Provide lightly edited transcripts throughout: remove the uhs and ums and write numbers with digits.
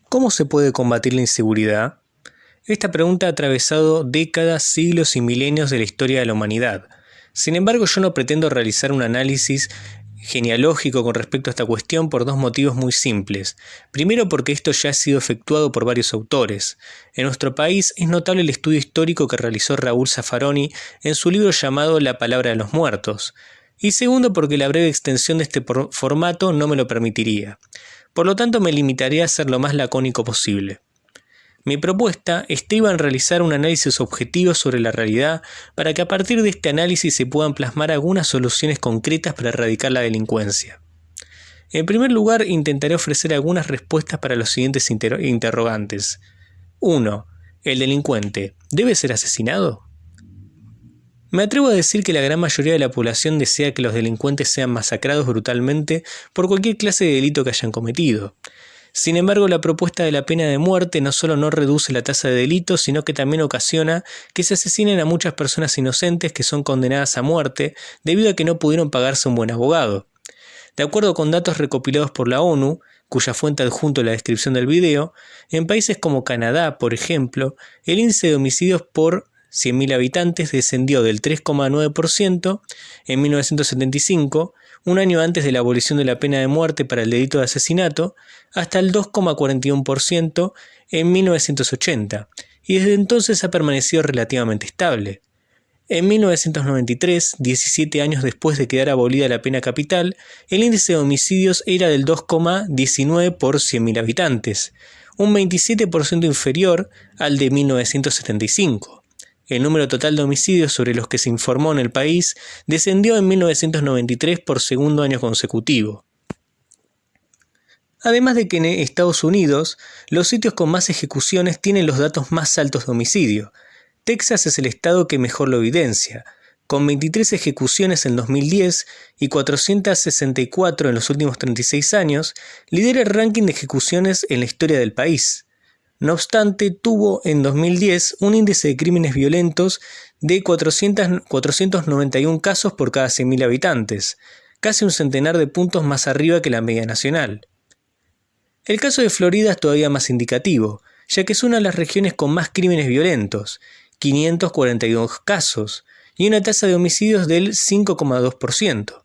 ¿Cómo se puede combatir la inseguridad? Esta pregunta ha atravesado décadas, siglos y milenios de la historia de la humanidad. Sin embargo, yo no pretendo realizar un análisis genealógico con respecto a esta cuestión por dos motivos muy simples. Primero, porque esto ya ha sido efectuado por varios autores. En nuestro país es notable el estudio histórico que realizó Raúl Zaffaroni en su libro llamado La palabra de los muertos. Y segundo, porque la breve extensión de este formato no me lo permitiría. Por lo tanto, me limitaré a ser lo más lacónico posible. Mi propuesta estriba en realizar un análisis objetivo sobre la realidad para que a partir de este análisis se puedan plasmar algunas soluciones concretas para erradicar la delincuencia. En primer lugar, intentaré ofrecer algunas respuestas para los siguientes interrogantes. 1. ¿El delincuente debe ser asesinado? Me atrevo a decir que la gran mayoría de la población desea que los delincuentes sean masacrados brutalmente por cualquier clase de delito que hayan cometido. Sin embargo, la propuesta de la pena de muerte no solo no reduce la tasa de delitos, sino que también ocasiona que se asesinen a muchas personas inocentes que son condenadas a muerte debido a que no pudieron pagarse un buen abogado. De acuerdo con datos recopilados por la ONU, cuya fuente adjunto en la descripción del video, en países como Canadá, por ejemplo, el índice de homicidios por 100.000 habitantes descendió del 3,9% en 1975, un año antes de la abolición de la pena de muerte para el delito de asesinato, hasta el 2,41% en 1980, y desde entonces ha permanecido relativamente estable. En 1993, 17 años después de quedar abolida la pena capital, el índice de homicidios era del 2,19 por 100.000 habitantes, un 27% inferior al de 1975. El número total de homicidios sobre los que se informó en el país descendió en 1993 por segundo año consecutivo. Además de que en Estados Unidos, los sitios con más ejecuciones tienen los datos más altos de homicidio. Texas es el estado que mejor lo evidencia, con 23 ejecuciones en 2010 y 464 en los últimos 36 años, lidera el ranking de ejecuciones en la historia del país. No obstante, tuvo en 2010 un índice de crímenes violentos de 491 casos por cada 100.000 habitantes, casi un centenar de puntos más arriba que la media nacional. El caso de Florida es todavía más indicativo, ya que es una de las regiones con más crímenes violentos, 542 casos, y una tasa de homicidios del 5,2%.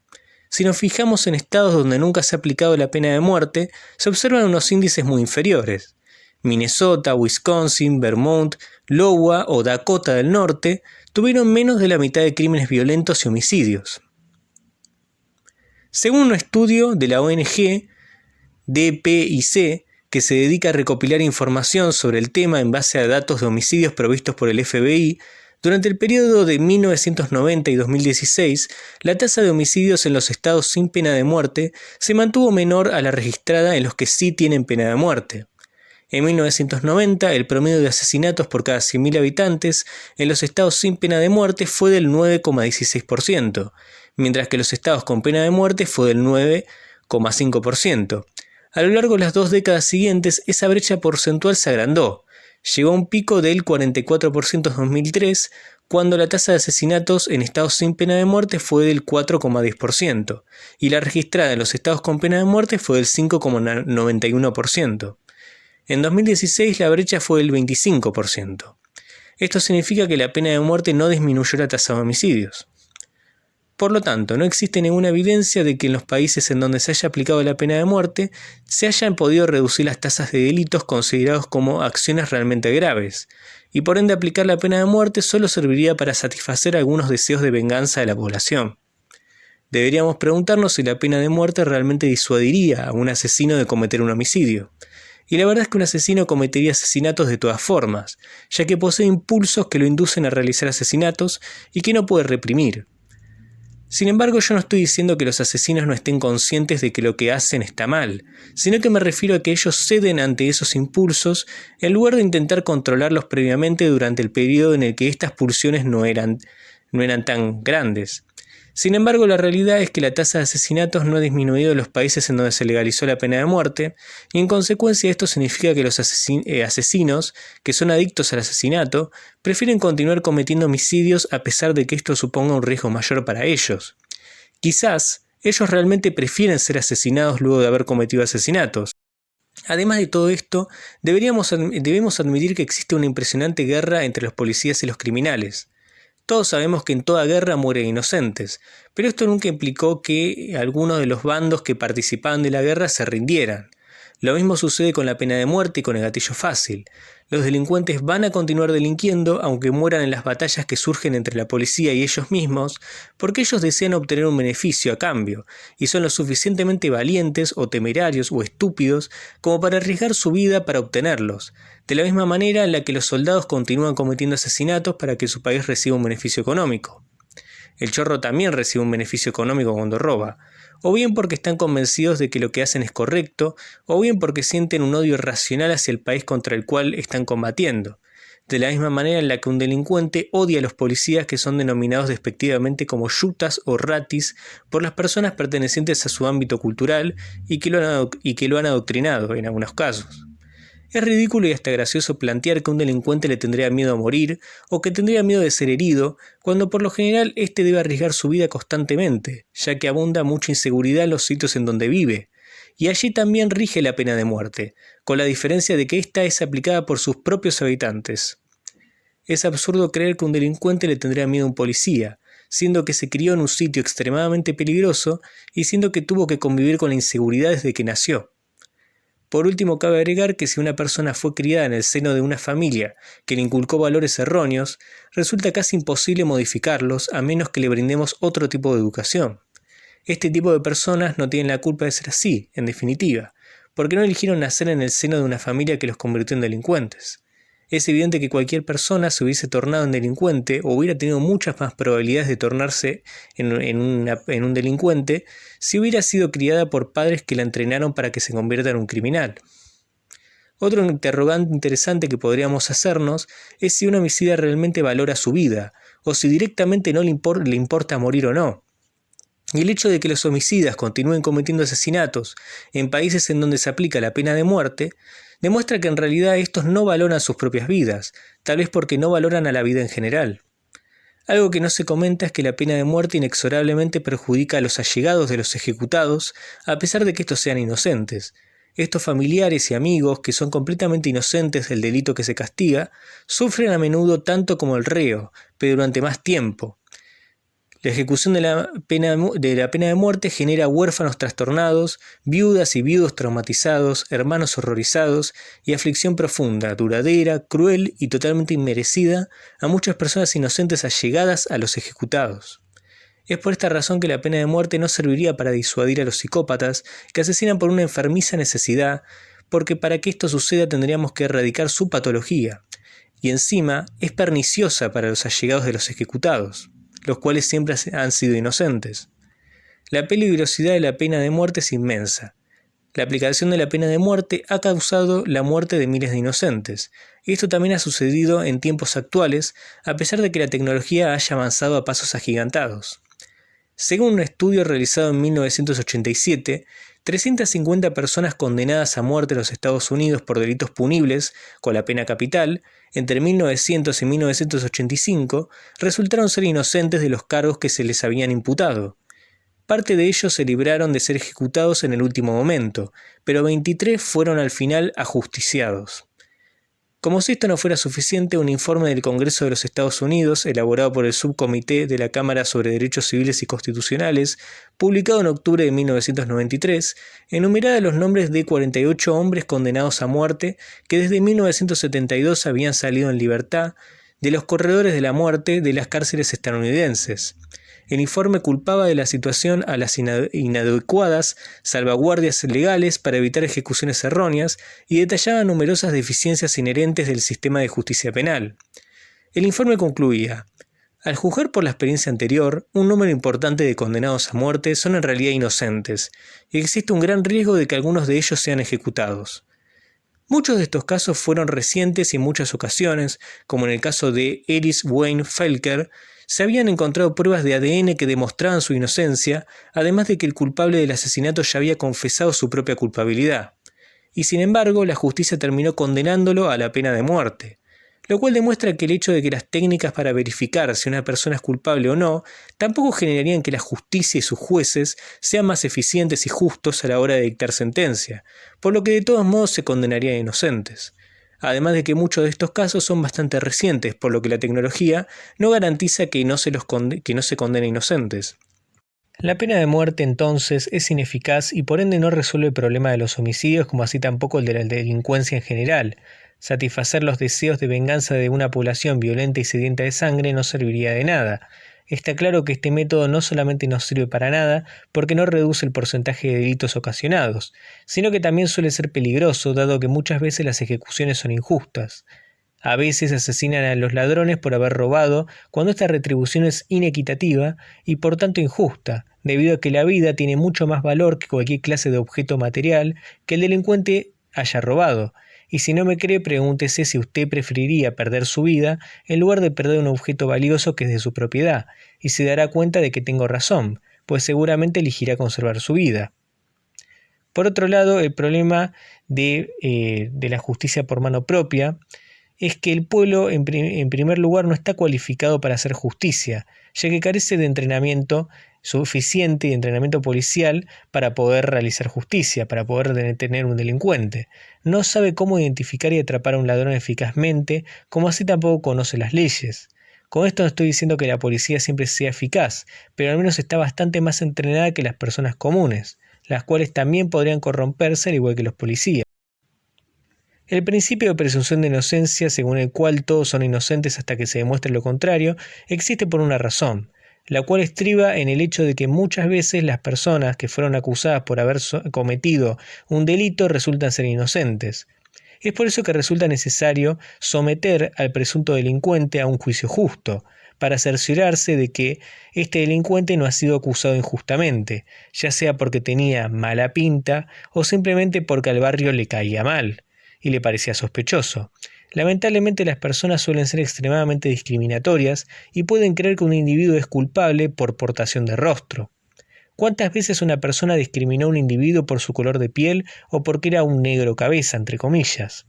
Si nos fijamos en estados donde nunca se ha aplicado la pena de muerte, se observan unos índices muy inferiores. Minnesota, Wisconsin, Vermont, Iowa o Dakota del Norte tuvieron menos de la mitad de crímenes violentos y homicidios. Según un estudio de la ONG DPIC, que se dedica a recopilar información sobre el tema en base a datos de homicidios provistos por el FBI, durante el periodo de 1990 y 2016, la tasa de homicidios en los estados sin pena de muerte se mantuvo menor a la registrada en los que sí tienen pena de muerte. En 1990, el promedio de asesinatos por cada 100.000 habitantes en los estados sin pena de muerte fue del 9,16%, mientras que los estados con pena de muerte fue del 9,5%. A lo largo de las 2 décadas siguientes, esa brecha porcentual se agrandó. Llegó a un pico del 44% en 2003, cuando la tasa de asesinatos en estados sin pena de muerte fue del 4,10%, y la registrada en los estados con pena de muerte fue del 5,91%. En 2016 la brecha fue del 25%. Esto significa que la pena de muerte no disminuyó la tasa de homicidios. Por lo tanto, no existe ninguna evidencia de que en los países en donde se haya aplicado la pena de muerte se hayan podido reducir las tasas de delitos considerados como acciones realmente graves, y por ende aplicar la pena de muerte solo serviría para satisfacer algunos deseos de venganza de la población. Deberíamos preguntarnos si la pena de muerte realmente disuadiría a un asesino de cometer un homicidio. Y la verdad es que un asesino cometería asesinatos de todas formas, ya que posee impulsos que lo inducen a realizar asesinatos y que no puede reprimir. Sin embargo, yo no estoy diciendo que los asesinos no estén conscientes de que lo que hacen está mal, sino que me refiero a que ellos ceden ante esos impulsos en lugar de intentar controlarlos previamente durante el periodo en el que estas pulsiones no eran tan grandes. Sin embargo, la realidad es que la tasa de asesinatos no ha disminuido en los países en donde se legalizó la pena de muerte, y en consecuencia esto significa que los asesinos, que son adictos al asesinato, prefieren continuar cometiendo homicidios a pesar de que esto suponga un riesgo mayor para ellos. Quizás ellos realmente prefieren ser asesinados luego de haber cometido asesinatos. Además de todo esto, debemos admitir que existe una impresionante guerra entre los policías y los criminales. Todos sabemos que en toda guerra mueren inocentes, pero esto nunca implicó que algunos de los bandos que participaban de la guerra se rindieran. Lo mismo sucede con la pena de muerte y con el gatillo fácil. Los delincuentes van a continuar delinquiendo aunque mueran en las batallas que surgen entre la policía y ellos mismos, porque ellos desean obtener un beneficio a cambio, y son lo suficientemente valientes o temerarios o estúpidos como para arriesgar su vida para obtenerlos, de la misma manera en la que los soldados continúan cometiendo asesinatos para que su país reciba un beneficio económico. El chorro también recibe un beneficio económico cuando roba, o bien porque están convencidos de que lo que hacen es correcto, o bien porque sienten un odio irracional hacia el país contra el cual están combatiendo, de la misma manera en la que un delincuente odia a los policías que son denominados despectivamente como yutas o ratis por las personas pertenecientes a su ámbito cultural y que lo han adoctrinado en algunos casos. Es ridículo y hasta gracioso plantear que un delincuente le tendría miedo a morir o que tendría miedo de ser herido, cuando por lo general éste debe arriesgar su vida constantemente, ya que abunda mucha inseguridad en los sitios en donde vive. Y allí también rige la pena de muerte, con la diferencia de que ésta es aplicada por sus propios habitantes. Es absurdo creer que un delincuente le tendría miedo a un policía, siendo que se crió en un sitio extremadamente peligroso y siendo que tuvo que convivir con la inseguridad desde que nació. Por último, cabe agregar que si una persona fue criada en el seno de una familia que le inculcó valores erróneos, resulta casi imposible modificarlos a menos que le brindemos otro tipo de educación. Este tipo de personas no tienen la culpa de ser así, en definitiva, porque no eligieron nacer en el seno de una familia que los convirtió en delincuentes. Es evidente que cualquier persona se hubiese tornado en delincuente o hubiera tenido muchas más probabilidades de tornarse en un delincuente si hubiera sido criada por padres que la entrenaron para que se convierta en un criminal. Otro interrogante interesante que podríamos hacernos es si un homicida realmente valora su vida, o si directamente no le importa morir o no. Y el hecho de que los homicidas continúen cometiendo asesinatos en países en donde se aplica la pena de muerte demuestra que en realidad estos no valoran sus propias vidas, tal vez porque no valoran a la vida en general. Algo que no se comenta es que la pena de muerte inexorablemente perjudica a los allegados de los ejecutados, a pesar de que estos sean inocentes. Estos familiares y amigos, que son completamente inocentes del delito que se castiga, sufren a menudo tanto como el reo, pero durante más tiempo. La ejecución de la pena de muerte genera huérfanos trastornados, viudas y viudos traumatizados, hermanos horrorizados y aflicción profunda, duradera, cruel y totalmente inmerecida a muchas personas inocentes allegadas a los ejecutados. Es por esta razón que la pena de muerte no serviría para disuadir a los psicópatas que asesinan por una enfermiza necesidad, porque para que esto suceda tendríamos que erradicar su patología, y encima es perniciosa para los allegados de los ejecutados, los cuales siempre han sido inocentes. La peligrosidad de la pena de muerte es inmensa. La aplicación de la pena de muerte ha causado la muerte de miles de inocentes, y esto también ha sucedido en tiempos actuales, a pesar de que la tecnología haya avanzado a pasos agigantados. Según un estudio realizado en 1987, 350 personas condenadas a muerte en los Estados Unidos por delitos punibles con la pena capital entre 1900 y 1985 resultaron ser inocentes de los cargos que se les habían imputado. Parte de ellos se libraron de ser ejecutados en el último momento, pero 23 fueron al final ajusticiados. Como si esto no fuera suficiente, un informe del Congreso de los Estados Unidos, elaborado por el Subcomité de la Cámara sobre Derechos Civiles y Constitucionales, publicado en octubre de 1993, enumeraba los nombres de 48 hombres condenados a muerte que desde 1972 habían salido en libertad de los corredores de la muerte de las cárceles estadounidenses. El informe culpaba de la situación a las inadecuadas salvaguardias legales para evitar ejecuciones erróneas y detallaba numerosas deficiencias inherentes del sistema de justicia penal. El informe concluía: al juzgar por la experiencia anterior, un número importante de condenados a muerte son en realidad inocentes, y existe un gran riesgo de que algunos de ellos sean ejecutados. Muchos de estos casos fueron recientes y en muchas ocasiones, como en el caso de Ellis Wayne Felker, se habían encontrado pruebas de ADN que demostraban su inocencia, además de que el culpable del asesinato ya había confesado su propia culpabilidad. Y sin embargo, la justicia terminó condenándolo a la pena de muerte. lo cual demuestra que el hecho de que las técnicas para verificar si una persona es culpable o no tampoco generarían que la justicia y sus jueces sean más eficientes y justos a la hora de dictar sentencia, por lo que de todos modos se condenaría a inocentes. Además de que muchos de estos casos son bastante recientes, por lo que la tecnología no garantiza que no se condene a inocentes. La pena de muerte entonces es ineficaz y por ende no resuelve el problema de los homicidios como así tampoco el de la delincuencia en general. Satisfacer los deseos de venganza de una población violenta y sedienta de sangre no serviría de nada. Está claro que este método no solamente no sirve para nada porque no reduce el porcentaje de delitos ocasionados, sino que también suele ser peligroso dado que muchas veces las ejecuciones son injustas. A veces asesinan a los ladrones por haber robado, cuando esta retribución es inequitativa y por tanto injusta, debido a que la vida tiene mucho más valor que cualquier clase de objeto material que el delincuente haya robado. Y si no me cree, pregúntese si usted preferiría perder su vida en lugar de perder un objeto valioso que es de su propiedad, y se dará cuenta de que tengo razón, pues seguramente elegirá conservar su vida. Por otro lado, el problema de la justicia por mano propia es que el pueblo, en primer lugar, no está cualificado para hacer justicia, ya que carece de entrenamiento suficiente y de entrenamiento policial para poder realizar justicia, para poder detener un delincuente. No sabe cómo identificar y atrapar a un ladrón eficazmente, como así tampoco conoce las leyes. Con esto no estoy diciendo que la policía siempre sea eficaz, pero al menos está bastante más entrenada que las personas comunes, las cuales también podrían corromperse al igual que los policías. El principio de presunción de inocencia, según el cual todos son inocentes hasta que se demuestre lo contrario, existe por una razón, la cual estriba en el hecho de que muchas veces las personas que fueron acusadas por haber cometido un delito resultan ser inocentes. Es por eso que resulta necesario someter al presunto delincuente a un juicio justo, para cerciorarse de que este delincuente no ha sido acusado injustamente, ya sea porque tenía mala pinta o simplemente porque al barrio le caía mal y le parecía sospechoso. Lamentablemente las personas suelen ser extremadamente discriminatorias y pueden creer que un individuo es culpable por portación de rostro. ¿Cuántas veces una persona discriminó a un individuo por su color de piel o porque era un negro cabeza, entre comillas?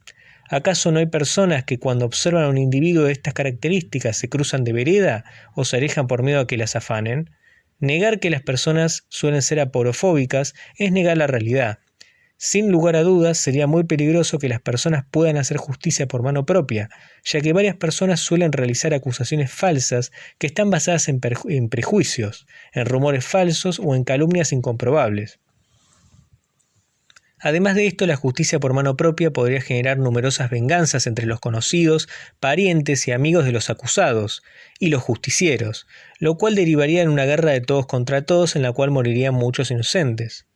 ¿Acaso no hay personas que cuando observan a un individuo de estas características se cruzan de vereda o se alejan por miedo a que las afanen? Negar que las personas suelen ser aporofóbicas es negar la realidad. Sin lugar a dudas, sería muy peligroso que las personas puedan hacer justicia por mano propia, ya que varias personas suelen realizar acusaciones falsas que están basadas en prejuicios, en rumores falsos o en calumnias incomprobables. Además de esto, la justicia por mano propia podría generar numerosas venganzas entre los conocidos, parientes y amigos de los acusados, y los justicieros, lo cual derivaría en una guerra de todos contra todos en la cual morirían muchos inocentes.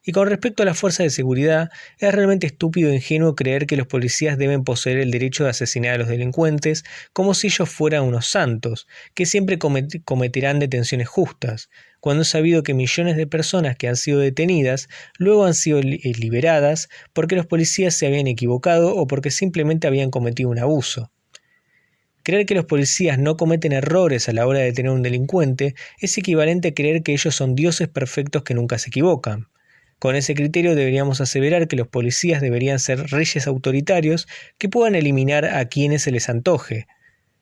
Y con respecto a las fuerzas de seguridad, es realmente estúpido e ingenuo creer que los policías deben poseer el derecho de asesinar a los delincuentes como si ellos fueran unos santos, que siempre cometerán detenciones justas, cuando es sabido que millones de personas que han sido detenidas luego han sido liberadas porque los policías se habían equivocado o porque simplemente habían cometido un abuso. Creer que los policías no cometen errores a la hora de detener a un delincuente es equivalente a creer que ellos son dioses perfectos que nunca se equivocan. Con ese criterio deberíamos aseverar que los policías deberían ser reyes autoritarios que puedan eliminar a quienes se les antoje.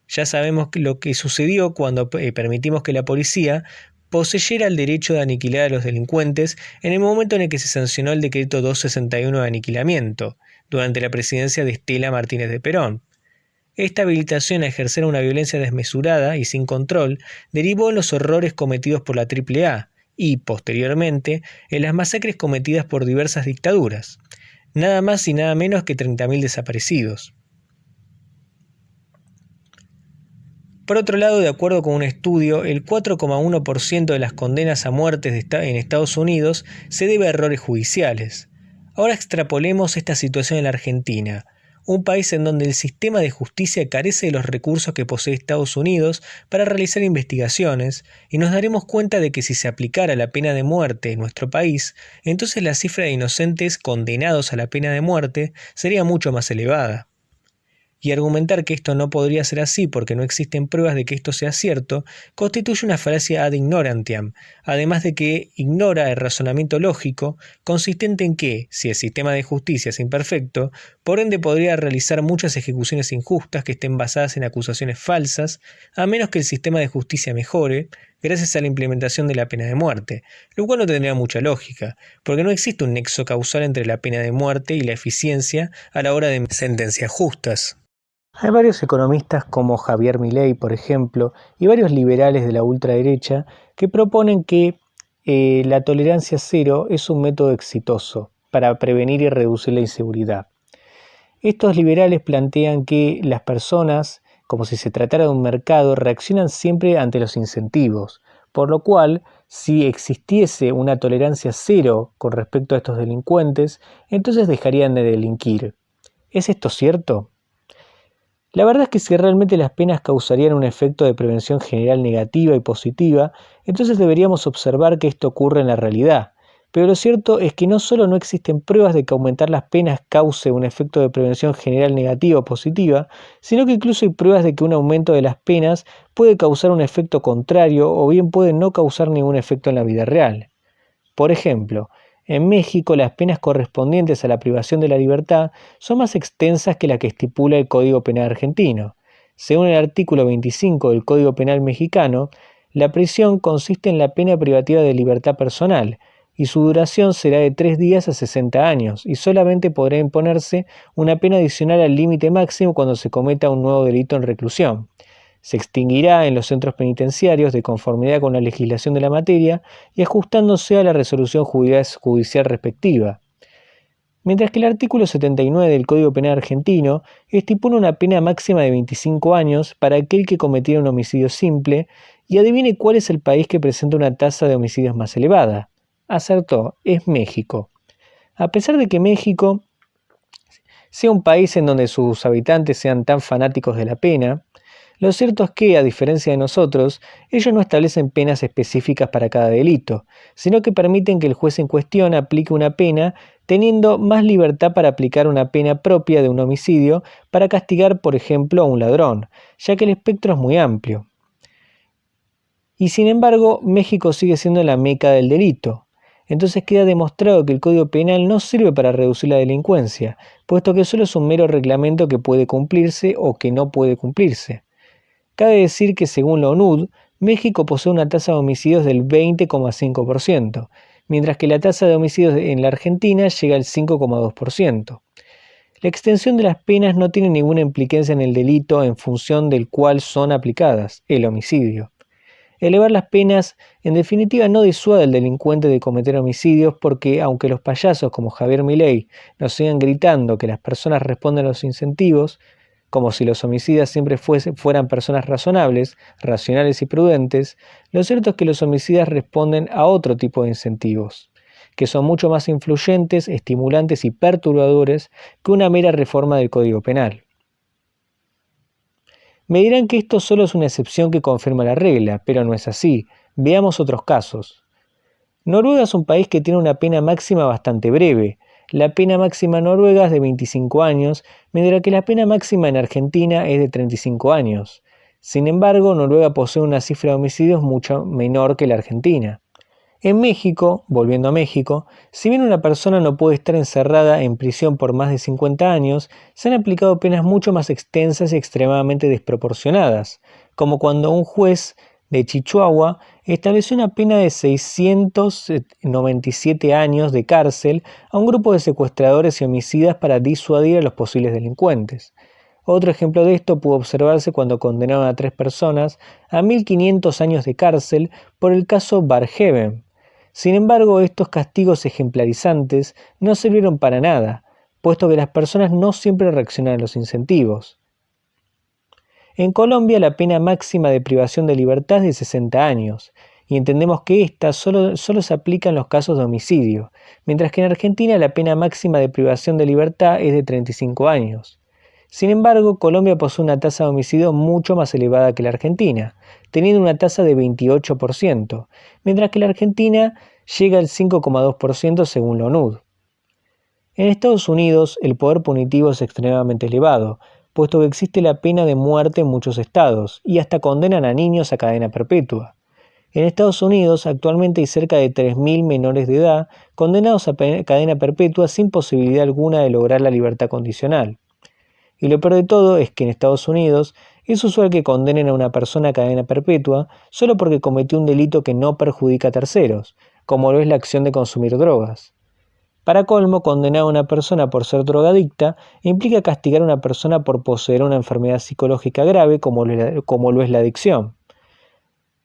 Ya sabemos lo que sucedió cuando permitimos que la policía poseyera el derecho de aniquilar a los delincuentes en el momento en el que se sancionó el decreto 261 de aniquilamiento, durante la presidencia de Estela Martínez de Perón. Esta habilitación a ejercer una violencia desmesurada y sin control derivó en los horrores cometidos por la AAA, y, posteriormente, en las masacres cometidas por diversas dictaduras, nada más y nada menos que 30.000 desaparecidos. Por otro lado, de acuerdo con un estudio, el 4,1% de las condenas a muertes en Estados Unidos se debe a errores judiciales. Ahora extrapolemos esta situación en la Argentina, un país en donde el sistema de justicia carece de los recursos que posee Estados Unidos para realizar investigaciones, y nos daremos cuenta de que si se aplicara la pena de muerte en nuestro país, entonces la cifra de inocentes condenados a la pena de muerte sería mucho más elevada. y argumentar que esto no podría ser así porque no existen pruebas de que esto sea cierto, constituye una falacia ad ignorantiam, además de que ignora el razonamiento lógico consistente en que, si el sistema de justicia es imperfecto, por ende podría realizar muchas ejecuciones injustas que estén basadas en acusaciones falsas, a menos que el sistema de justicia mejore, gracias a la implementación de la pena de muerte, lo cual no tendría mucha lógica, porque no existe un nexo causal entre la pena de muerte y la eficiencia a la hora de sentencias justas. Hay varios economistas como Javier Milei, por ejemplo, y varios liberales de la ultraderecha que proponen que la tolerancia cero es un método exitoso para prevenir y reducir la inseguridad. Estos liberales plantean que las personas, como si se tratara de un mercado, reaccionan siempre ante los incentivos, por lo cual, si existiese una tolerancia cero con respecto a estos delincuentes, entonces dejarían de delinquir. ¿Es esto cierto? La verdad es que si realmente las penas causarían un efecto de prevención general negativa y positiva, entonces deberíamos observar que esto ocurre en la realidad. Pero lo cierto es que no solo no existen pruebas de que aumentar las penas cause un efecto de prevención general negativa o positiva, sino que incluso hay pruebas de que un aumento de las penas puede causar un efecto contrario o bien puede no causar ningún efecto en la vida real. Por ejemplo, en México las penas correspondientes a la privación de la libertad son más extensas que las que estipula el Código Penal argentino. Según el artículo 25 del Código Penal mexicano, la prisión consiste en la pena privativa de libertad personal, y su duración será de 3 días a 60 años, y solamente podrá imponerse una pena adicional al límite máximo cuando se cometa un nuevo delito en reclusión. Se extinguirá en los centros penitenciarios de conformidad con la legislación de la materia y ajustándose a la resolución judicial respectiva. Mientras que el artículo 79 del Código Penal argentino estipula una pena máxima de 25 años para aquel que cometiera un homicidio simple, y adivine cuál es el país que presenta una tasa de homicidios más elevada. Acertó, es México. A pesar de que México sea un país en donde sus habitantes sean tan fanáticos de la pena, lo cierto es que, a diferencia de nosotros, ellos no establecen penas específicas para cada delito, sino que permiten que el juez en cuestión aplique una pena, teniendo más libertad para aplicar una pena propia de un homicidio para castigar, por ejemplo, a un ladrón, ya que el espectro es muy amplio. Y sin embargo, México sigue siendo la meca del delito. Entonces queda demostrado que el Código Penal no sirve para reducir la delincuencia, puesto que solo es un mero reglamento que puede cumplirse o que no puede cumplirse. Cabe decir que según la ONUD, México posee una tasa de homicidios del 20,5%, mientras que la tasa de homicidios en la Argentina llega al 5,2%. La extensión de las penas no tiene ninguna implicancia en el delito en función del cual son aplicadas, el homicidio. Elevar las penas, en definitiva, no disuade al delincuente de cometer homicidios porque, aunque los payasos como Javier Milei nos sigan gritando que las personas responden a los incentivos, como si los homicidas siempre fueran personas razonables, racionales y prudentes, lo cierto es que los homicidas responden a otro tipo de incentivos, que son mucho más influyentes, estimulantes y perturbadores que una mera reforma del Código Penal. Me dirán que esto solo es una excepción que confirma la regla, pero no es así. Veamos otros casos. Noruega es un país que tiene una pena máxima bastante breve. La pena máxima noruega es de 25 años, mientras que la pena máxima en Argentina es de 35 años. Sin embargo, Noruega posee una cifra de homicidios mucho menor que la Argentina. En México, volviendo a México, si bien una persona no puede estar encerrada en prisión por más de 50 años, se han aplicado penas mucho más extensas y extremadamente desproporcionadas, como cuando un juez de Chihuahua estableció una pena de 697 años de cárcel a un grupo de secuestradores y homicidas para disuadir a los posibles delincuentes. Otro ejemplo de esto pudo observarse cuando condenaron a 3 personas a 1500 años de cárcel por el caso Barrheven. Sin embargo, estos castigos ejemplarizantes no sirvieron para nada, puesto que las personas no siempre reaccionan a los incentivos. En Colombia la pena máxima de privación de libertad es de 60 años, y entendemos que esta solo se aplica en los casos de homicidio, mientras que en Argentina la pena máxima de privación de libertad es de 35 años. Sin embargo, Colombia posee una tasa de homicidio mucho más elevada que la Argentina, teniendo una tasa de 28%, mientras que la Argentina llega al 5,2% según la ONUD. En Estados Unidos, el poder punitivo es extremadamente elevado, puesto que existe la pena de muerte en muchos estados, y hasta condenan a niños a cadena perpetua. En Estados Unidos actualmente hay cerca de 3.000 menores de edad condenados a cadena perpetua sin posibilidad alguna de lograr la libertad condicional. Y lo peor de todo es que en Estados Unidos es usual que condenen a una persona a cadena perpetua solo porque cometió un delito que no perjudica a terceros, como lo es la acción de consumir drogas. Para colmo, condenar a una persona por ser drogadicta implica castigar a una persona por poseer una enfermedad psicológica grave como lo es la adicción.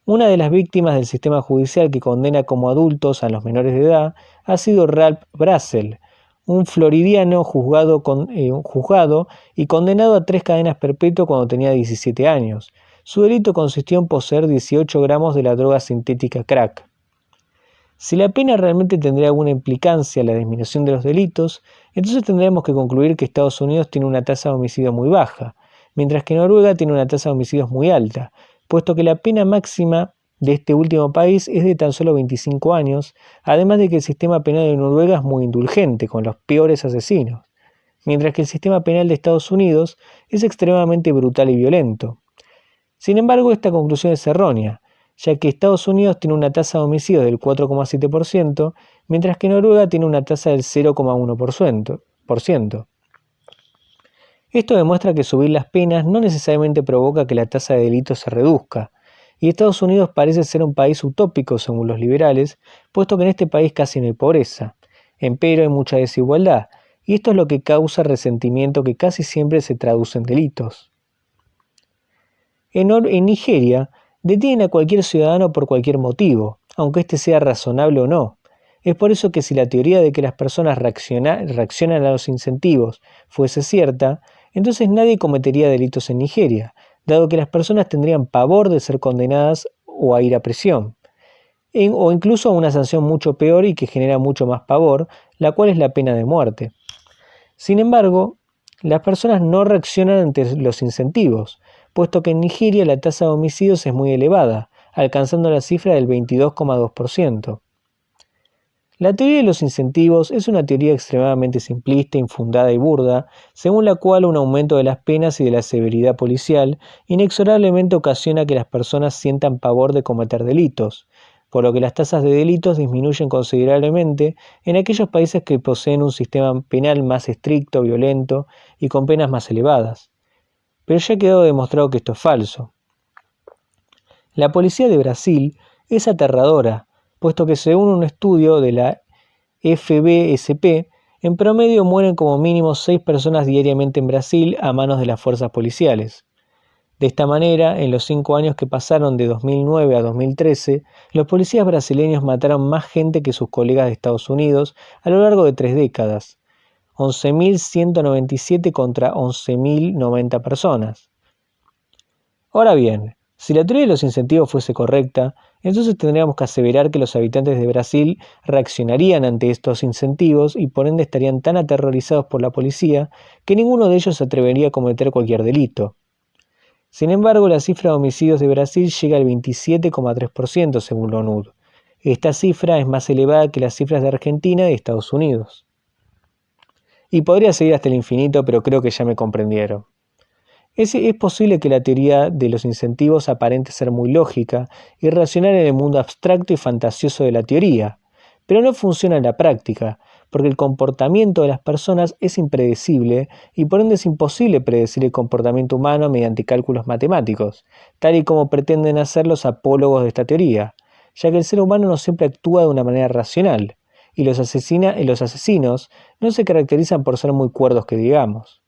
Una de las víctimas del sistema judicial que condena como adultos a los menores de edad ha sido Ralph Brazel, un floridiano juzgado y condenado a 3 cadenas perpetuas cuando tenía 17 años. Su delito consistió en poseer 18 gramos de la droga sintética crack. Si la pena realmente tendría alguna implicancia en la disminución de los delitos, entonces tendríamos que concluir que Estados Unidos tiene una tasa de homicidio muy baja, mientras que Noruega tiene una tasa de homicidios muy alta, puesto que la pena máxima de este último país es de tan solo 25 años, además de que el sistema penal de Noruega es muy indulgente con los peores asesinos, mientras que el sistema penal de Estados Unidos es extremadamente brutal y violento. Sin embargo, esta conclusión es errónea, ya que Estados Unidos tiene una tasa de homicidios del 4,7%, mientras que Noruega tiene una tasa del 0,1%. Esto demuestra que subir las penas no necesariamente provoca que la tasa de delitos se reduzca, y Estados Unidos parece ser un país utópico según los liberales, puesto que en este país casi no hay pobreza, empero hay mucha desigualdad, y esto es lo que causa resentimiento que casi siempre se traduce en delitos. En Nigeria, detienen a cualquier ciudadano por cualquier motivo, aunque éste sea razonable o no. Es por eso que si la teoría de que las personas reaccionan a los incentivos fuese cierta, entonces nadie cometería delitos en Nigeria, dado que las personas tendrían pavor de ser condenadas o a ir a prisión, o incluso a una sanción mucho peor y que genera mucho más pavor, la cual es la pena de muerte. Sin embargo, las personas no reaccionan ante los incentivos, puesto que en Nigeria la tasa de homicidios es muy elevada, alcanzando la cifra del 22,2%. La teoría de los incentivos es una teoría extremadamente simplista, infundada y burda, según la cual un aumento de las penas y de la severidad policial inexorablemente ocasiona que las personas sientan pavor de cometer delitos, por lo que las tasas de delitos disminuyen considerablemente en aquellos países que poseen un sistema penal más estricto, violento y con penas más elevadas. Pero ya ha quedado demostrado que esto es falso. La policía de Brasil es aterradora, puesto que según un estudio de la FBSP, en promedio mueren como mínimo 6 personas diariamente en Brasil a manos de las fuerzas policiales. De esta manera, en los 5 años que pasaron de 2009 a 2013, los policías brasileños mataron más gente que sus colegas de Estados Unidos a lo largo de 3 décadas. 11.197 contra 11.090 personas. Ahora bien, si la teoría de los incentivos fuese correcta, entonces tendríamos que aseverar que los habitantes de Brasil reaccionarían ante estos incentivos y por ende estarían tan aterrorizados por la policía que ninguno de ellos se atrevería a cometer cualquier delito. Sin embargo, la cifra de homicidios de Brasil llega al 27,3% según la ONU. Esta cifra es más elevada que las cifras de Argentina y de Estados Unidos. Y podría seguir hasta el infinito, pero creo que ya me comprendieron. Es posible que la teoría de los incentivos aparente ser muy lógica y racional en el mundo abstracto y fantasioso de la teoría, pero no funciona en la práctica, porque el comportamiento de las personas es impredecible y por ende es imposible predecir el comportamiento humano mediante cálculos matemáticos, tal y como pretenden hacer los apólogos de esta teoría, ya que el ser humano no siempre actúa de una manera racional, y los asesinos no se caracterizan por ser muy cuerdos que digamos.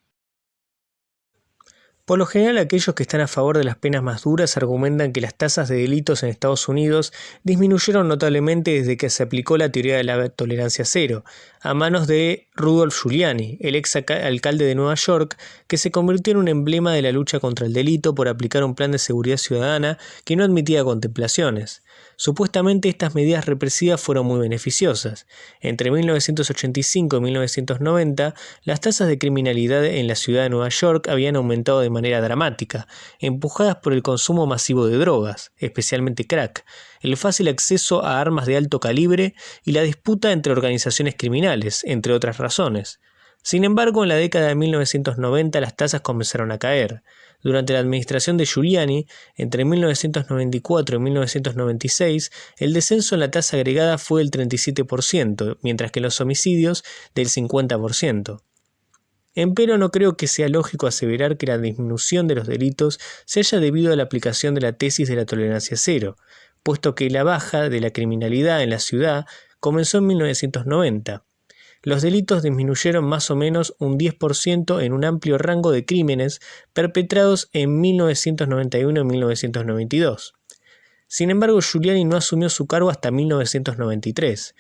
Por lo general, aquellos que están a favor de las penas más duras argumentan que las tasas de delitos en Estados Unidos disminuyeron notablemente desde que se aplicó la teoría de la tolerancia cero, a manos de Rudolph Giuliani, el ex alcalde de Nueva York, que se convirtió en un emblema de la lucha contra el delito por aplicar un plan de seguridad ciudadana que no admitía contemplaciones. Supuestamente estas medidas represivas fueron muy beneficiosas. Entre 1985 y 1990, las tasas de criminalidad en la ciudad de Nueva York habían aumentado de manera dramática, empujadas por el consumo masivo de drogas, especialmente crack, el fácil acceso a armas de alto calibre y la disputa entre organizaciones criminales, entre otras razones. Sin embargo, en la década de 1990 las tasas comenzaron a caer. Durante la administración de Giuliani, entre 1994 y 1996, el descenso en la tasa agregada fue del 37%, mientras que en los homicidios del 50%. Empero no creo que sea lógico aseverar que la disminución de los delitos se haya debido a la aplicación de la tesis de la tolerancia cero, puesto que la baja de la criminalidad en la ciudad comenzó en 1990. Los delitos disminuyeron más o menos un 10% en un amplio rango de crímenes perpetrados en 1991 y 1992. Sin embargo, Giuliani no asumió su cargo hasta 1993,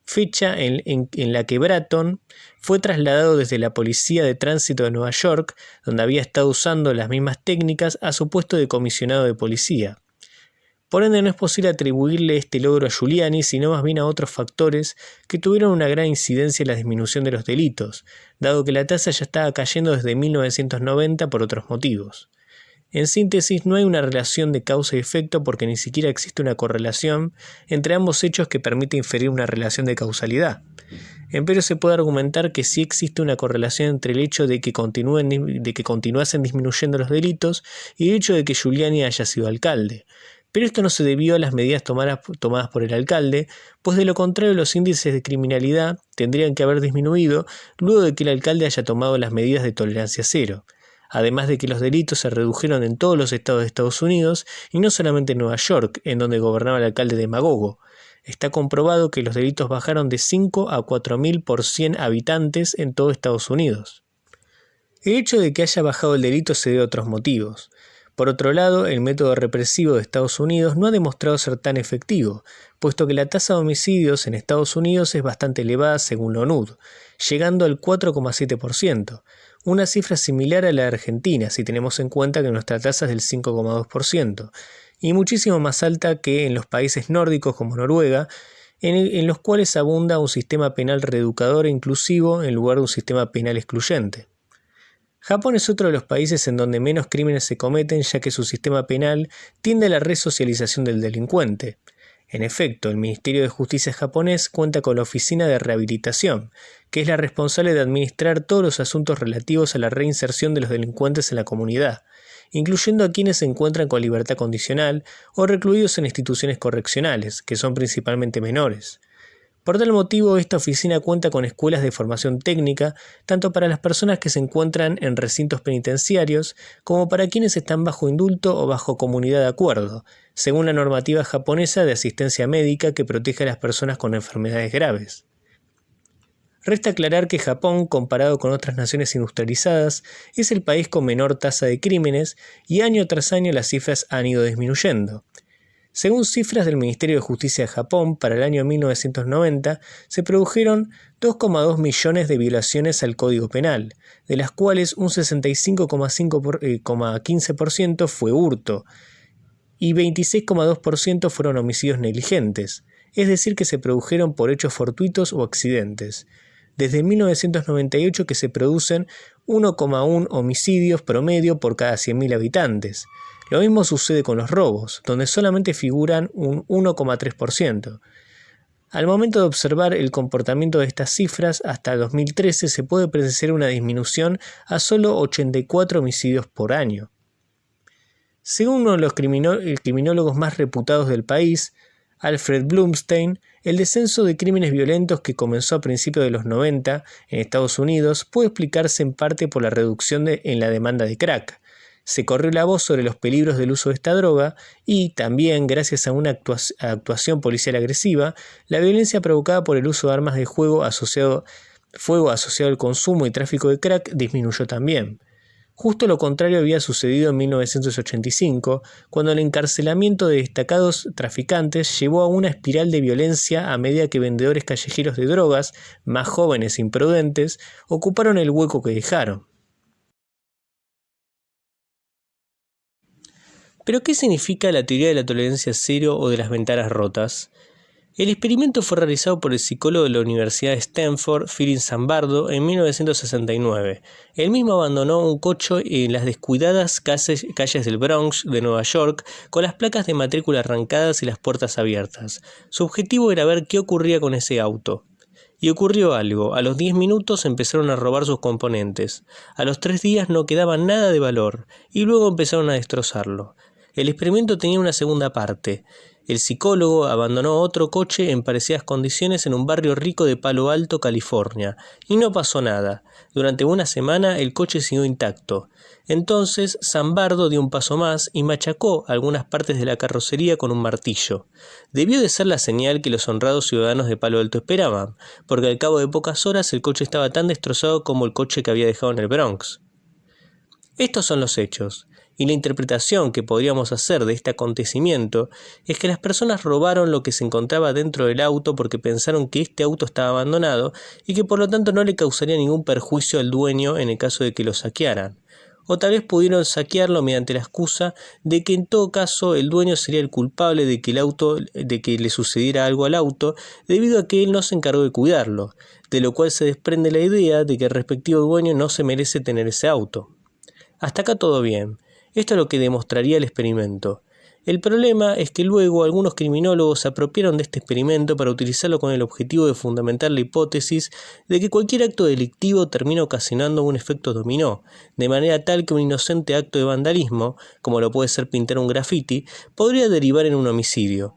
fecha en la que Bratton fue trasladado desde la Policía de Tránsito de Nueva York, donde había estado usando las mismas técnicas, a su puesto de comisionado de policía. Por ende, no es posible atribuirle este logro a Giuliani, sino más bien a otros factores que tuvieron una gran incidencia en la disminución de los delitos, dado que la tasa ya estaba cayendo desde 1990 por otros motivos. En síntesis, no hay una relación de causa y efecto porque ni siquiera existe una correlación entre ambos hechos que permite inferir una relación de causalidad. Empero se puede argumentar que sí existe una correlación entre el hecho de que continuasen disminuyendo los delitos y el hecho de que Giuliani haya sido alcalde. Pero esto no se debió a las medidas tomadas por el alcalde, pues de lo contrario los índices de criminalidad tendrían que haber disminuido luego de que el alcalde haya tomado las medidas de tolerancia cero. Además de que los delitos se redujeron en todos los estados de Estados Unidos y no solamente en Nueva York, en donde gobernaba el alcalde demagogo. Está comprobado que los delitos bajaron de 5 a 4.000 por 100 habitantes en todo Estados Unidos. El hecho de que haya bajado el delito se debe a otros motivos. Por otro lado, el método represivo de Estados Unidos no ha demostrado ser tan efectivo, puesto que la tasa de homicidios en Estados Unidos es bastante elevada según la ONUD, llegando al 4,7%, una cifra similar a la de Argentina si tenemos en cuenta que nuestra tasa es del 5,2%, y muchísimo más alta que en los países nórdicos como Noruega, en los cuales abunda un sistema penal reeducador e inclusivo en lugar de un sistema penal excluyente. Japón es otro de los países en donde menos crímenes se cometen, ya que su sistema penal tiende a la resocialización del delincuente. En efecto, el Ministerio de Justicia japonés cuenta con la Oficina de Rehabilitación, que es la responsable de administrar todos los asuntos relativos a la reinserción de los delincuentes en la comunidad, incluyendo a quienes se encuentran con libertad condicional o recluidos en instituciones correccionales, que son principalmente menores. Por tal motivo, esta oficina cuenta con escuelas de formación técnica, tanto para las personas que se encuentran en recintos penitenciarios, como para quienes están bajo indulto o bajo comunidad de acuerdo, según la normativa japonesa de asistencia médica que protege a las personas con enfermedades graves. Resta aclarar que Japón, comparado con otras naciones industrializadas, es el país con menor tasa de crímenes y año tras año las cifras han ido disminuyendo. Según cifras del Ministerio de Justicia de Japón, para el año 1990 se produjeron 2,2 millones de violaciones al Código Penal, de las cuales un 65,15% fue hurto y 26,2% fueron homicidios negligentes, es decir que se produjeron por hechos fortuitos o accidentes. Desde 1998 que se producen 1,1 homicidios promedio por cada 100.000 habitantes. Lo mismo sucede con los robos, donde solamente figuran un 1,3%. Al momento de observar el comportamiento de estas cifras, hasta 2013 se puede presenciar una disminución a solo 84 homicidios por año. Según uno de los criminólogos más reputados del país, Alfred Blumstein, el descenso de crímenes violentos que comenzó a principios de los 90 en Estados Unidos puede explicarse en parte por la reducción en la demanda de crack. Se corrió la voz sobre los peligros del uso de esta droga y, también gracias a una actuación policial agresiva, la violencia provocada por el uso de armas de fuego asociado al consumo y tráfico de crack disminuyó también. Justo lo contrario había sucedido en 1985, cuando el encarcelamiento de destacados traficantes llevó a una espiral de violencia a medida que vendedores callejeros de drogas, más jóvenes e imprudentes, ocuparon el hueco que dejaron. ¿Pero qué significa la teoría de la tolerancia cero o de las ventanas rotas? El experimento fue realizado por el psicólogo de la Universidad de Stanford, Philip Zimbardo, en 1969. Él mismo abandonó un coche en las descuidadas calles del Bronx de Nueva York con las placas de matrícula arrancadas y las puertas abiertas. Su objetivo era ver qué ocurría con ese auto. Y ocurrió algo, a los 10 minutos empezaron a robar sus componentes, a los 3 días no quedaba nada de valor, y luego empezaron a destrozarlo. El experimento tenía una segunda parte. El psicólogo abandonó otro coche en parecidas condiciones en un barrio rico de Palo Alto, California, y no pasó nada. Durante una semana el coche siguió intacto. Entonces Zambardo dio un paso más y machacó algunas partes de la carrocería con un martillo. Debió de ser la señal que los honrados ciudadanos de Palo Alto esperaban, porque al cabo de pocas horas el coche estaba tan destrozado como el coche que había dejado en el Bronx. Estos son los hechos, y la interpretación que podríamos hacer de este acontecimiento es que las personas robaron lo que se encontraba dentro del auto porque pensaron que este auto estaba abandonado y que por lo tanto no le causaría ningún perjuicio al dueño en el caso de que lo saquearan. O tal vez pudieron saquearlo mediante la excusa de que en todo caso el dueño sería el culpable de que le sucediera algo al auto debido a que él no se encargó de cuidarlo, de lo cual se desprende la idea de que el respectivo dueño no se merece tener ese auto. Hasta acá todo bien. Esto es lo que demostraría el experimento. El problema es que luego algunos criminólogos se apropiaron de este experimento para utilizarlo con el objetivo de fundamentar la hipótesis de que cualquier acto delictivo termina ocasionando un efecto dominó, de manera tal que un inocente acto de vandalismo, como lo puede ser pintar un graffiti, podría derivar en un homicidio.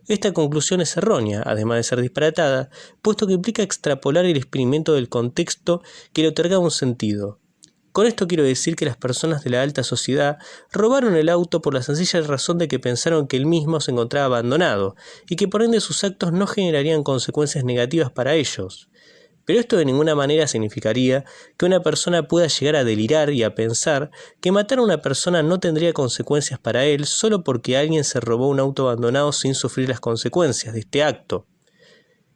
Esta conclusión es errónea, además de ser disparatada, puesto que implica extrapolar el experimento del contexto que le otorgaba un sentido. Con esto quiero decir que las personas de la alta sociedad robaron el auto por la sencilla razón de que pensaron que el mismo se encontraba abandonado y que por ende sus actos no generarían consecuencias negativas para ellos. Pero esto de ninguna manera significaría que una persona pueda llegar a delirar y a pensar que matar a una persona no tendría consecuencias para él solo porque alguien se robó un auto abandonado sin sufrir las consecuencias de este acto.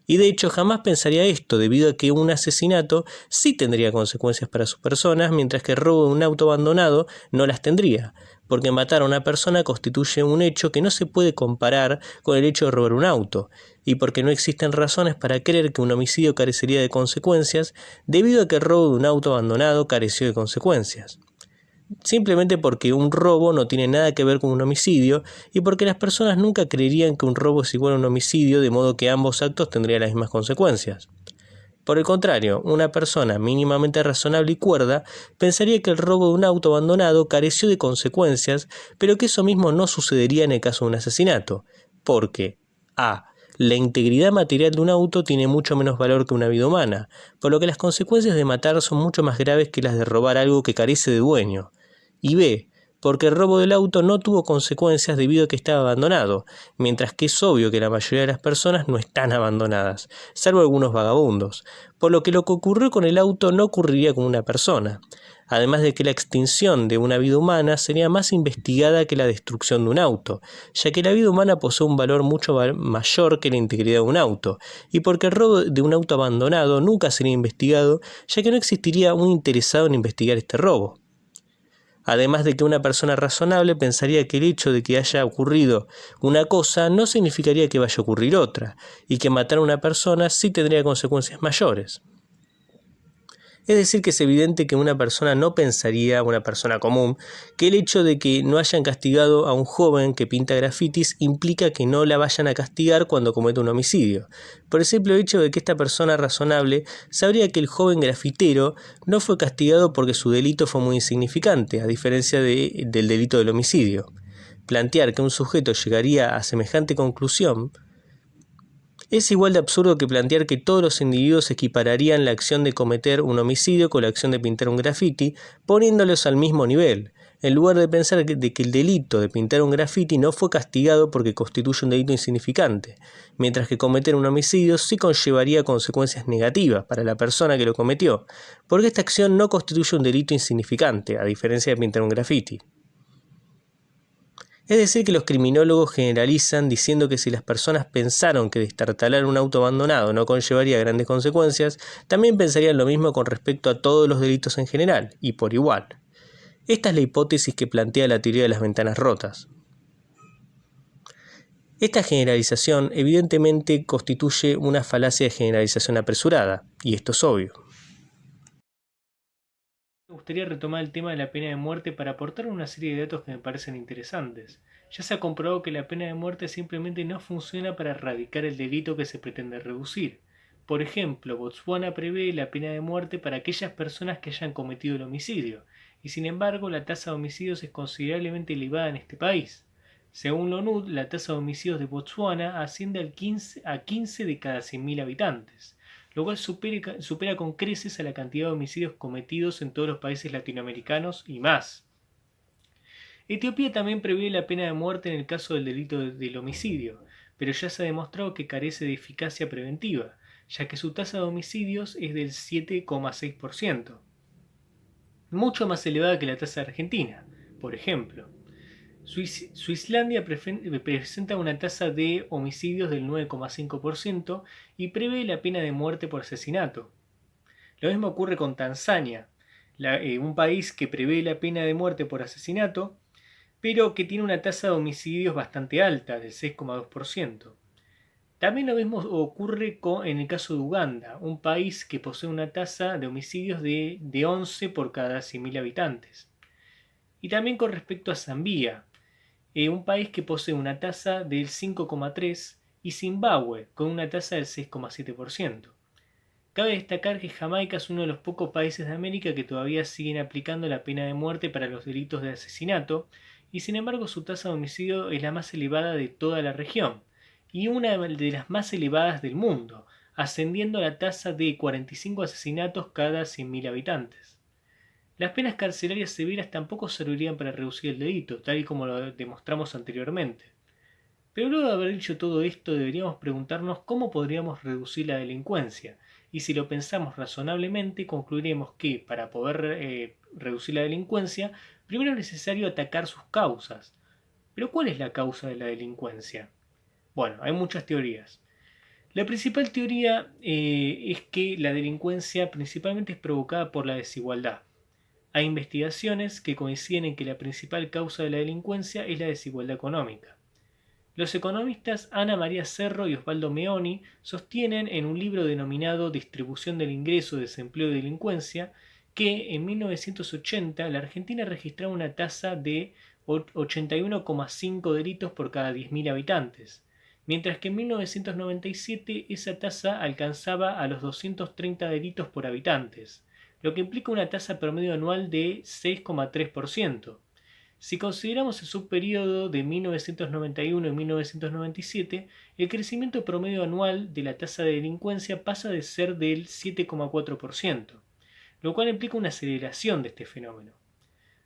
Y de hecho jamás pensaría esto, debido a que un asesinato sí tendría consecuencias para sus personas, mientras que el robo de un auto abandonado no las tendría, porque matar a una persona constituye un hecho que no se puede comparar con el hecho de robar un auto, y porque no existen razones para creer que un homicidio carecería de consecuencias, debido a que el robo de un auto abandonado careció de consecuencias. Simplemente porque un robo no tiene nada que ver con un homicidio y porque las personas nunca creerían que un robo es igual a un homicidio, de modo que ambos actos tendrían las mismas consecuencias. Por el contrario, una persona mínimamente razonable y cuerda pensaría que el robo de un auto abandonado careció de consecuencias, pero que eso mismo no sucedería en el caso de un asesinato, porque a. La integridad material de un auto tiene mucho menos valor que una vida humana, por lo que las consecuencias de matar son mucho más graves que las de robar algo que carece de dueño. Y b. Porque el robo del auto no tuvo consecuencias debido a que estaba abandonado, mientras que es obvio que la mayoría de las personas no están abandonadas, salvo algunos vagabundos, por lo que ocurrió con el auto no ocurriría con una persona. Además de que la extinción de una vida humana sería más investigada que la destrucción de un auto, ya que la vida humana posee un valor mucho mayor que la integridad de un auto, y porque el robo de un auto abandonado nunca sería investigado, ya que no existiría un interesado en investigar este robo. Además de que una persona razonable pensaría que el hecho de que haya ocurrido una cosa no significaría que vaya a ocurrir otra, y que matar a una persona sí tendría consecuencias mayores. Es decir, que es evidente que una persona no pensaría, una persona común, que el hecho de que no hayan castigado a un joven que pinta grafitis implica que no la vayan a castigar cuando cometa un homicidio. Por el simple hecho de que esta persona razonable sabría que el joven grafitero no fue castigado porque su delito fue muy insignificante, a diferencia del delito del homicidio. Plantear que un sujeto llegaría a semejante conclusión es igual de absurdo que plantear que todos los individuos equipararían la acción de cometer un homicidio con la acción de pintar un graffiti, poniéndolos al mismo nivel, en lugar de pensar de que el delito de pintar un graffiti no fue castigado porque constituye un delito insignificante, mientras que cometer un homicidio sí conllevaría consecuencias negativas para la persona que lo cometió, porque esta acción no constituye un delito insignificante, a diferencia de pintar un graffiti. Es decir, que los criminólogos generalizan diciendo que si las personas pensaron que destartalar un auto abandonado no conllevaría grandes consecuencias, también pensarían lo mismo con respecto a todos los delitos en general, y por igual. Esta es la hipótesis que plantea la teoría de las ventanas rotas. Esta generalización evidentemente constituye una falacia de generalización apresurada, y esto es obvio. Me gustaría retomar el tema de la pena de muerte para aportar una serie de datos que me parecen interesantes. Ya se ha comprobado que la pena de muerte simplemente no funciona para erradicar el delito que se pretende reducir. Por ejemplo, Botswana prevé la pena de muerte para aquellas personas que hayan cometido el homicidio, y sin embargo la tasa de homicidios es considerablemente elevada en este país. Según la ONU, la tasa de homicidios de Botswana asciende a 15 de cada 100.000 habitantes, lo cual supera con creces a la cantidad de homicidios cometidos en todos los países latinoamericanos y más. Etiopía también prevé la pena de muerte en el caso del delito del homicidio, pero ya se ha demostrado que carece de eficacia preventiva, ya que su tasa de homicidios es del 7,6%, mucho más elevada que la tasa de Argentina. Por ejemplo, Suislandia presenta una tasa de homicidios del 9,5% y prevé la pena de muerte por asesinato. Lo mismo ocurre con Tanzania, un país que prevé la pena de muerte por asesinato, pero que tiene una tasa de homicidios bastante alta, del 6,2%. También lo mismo ocurre en el caso de Uganda, un país que posee una tasa de homicidios de 11 por cada 100.000 habitantes. Y también con respecto a Zambia, un país que posee una tasa del 5,3% y Zimbabue, con una tasa del 6,7%. Cabe destacar que Jamaica es uno de los pocos países de América que todavía siguen aplicando la pena de muerte para los delitos de asesinato, y sin embargo su tasa de homicidio es la más elevada de toda la región, y una de las más elevadas del mundo, ascendiendo a la tasa de 45 asesinatos cada 100.000 habitantes. Las penas carcelarias severas tampoco servirían para reducir el delito, tal y como lo demostramos anteriormente. Pero luego de haber dicho todo esto, deberíamos preguntarnos cómo podríamos reducir la delincuencia, y si lo pensamos razonablemente, concluiremos que para poder reducir la delincuencia, primero es necesario atacar sus causas. ¿Pero cuál es la causa de la delincuencia? Bueno, hay muchas teorías. La principal teoría es que la delincuencia principalmente es provocada por la desigualdad. Hay investigaciones que coinciden en que la principal causa de la delincuencia es la desigualdad económica. Los economistas Ana María Cerro y Osvaldo Meoni sostienen en un libro denominado Distribución del ingreso, desempleo y delincuencia que en 1980 la Argentina registraba una tasa de 81,5 delitos por cada 10.000 habitantes, mientras que en 1997 esa tasa alcanzaba a los 230 delitos por habitantes, lo que implica una tasa promedio anual de 6,3%. Si consideramos el subperíodo de 1991 y 1997, el crecimiento promedio anual de la tasa de delincuencia pasa de ser del 7,4%, lo cual implica una aceleración de este fenómeno.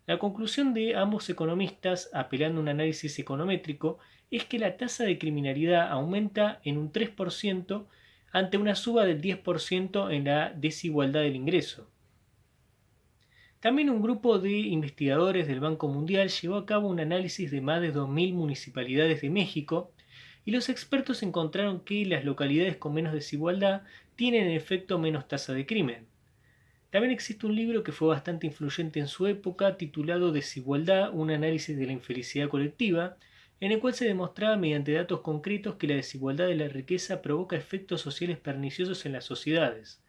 La conclusión de ambos economistas, apelando a un análisis econométrico, es que la tasa de criminalidad aumenta en un 3% ante una suba del 10% en la desigualdad del ingreso. También un grupo de investigadores del Banco Mundial llevó a cabo un análisis de más de 2.000 municipalidades de México y los expertos encontraron que las localidades con menos desigualdad tienen en efecto menos tasa de crimen. También existe un libro que fue bastante influyente en su época titulado Desigualdad, un análisis de la infelicidad colectiva, en el cual se demostraba mediante datos concretos que la desigualdad de la riqueza provoca efectos sociales perniciosos en las sociedades,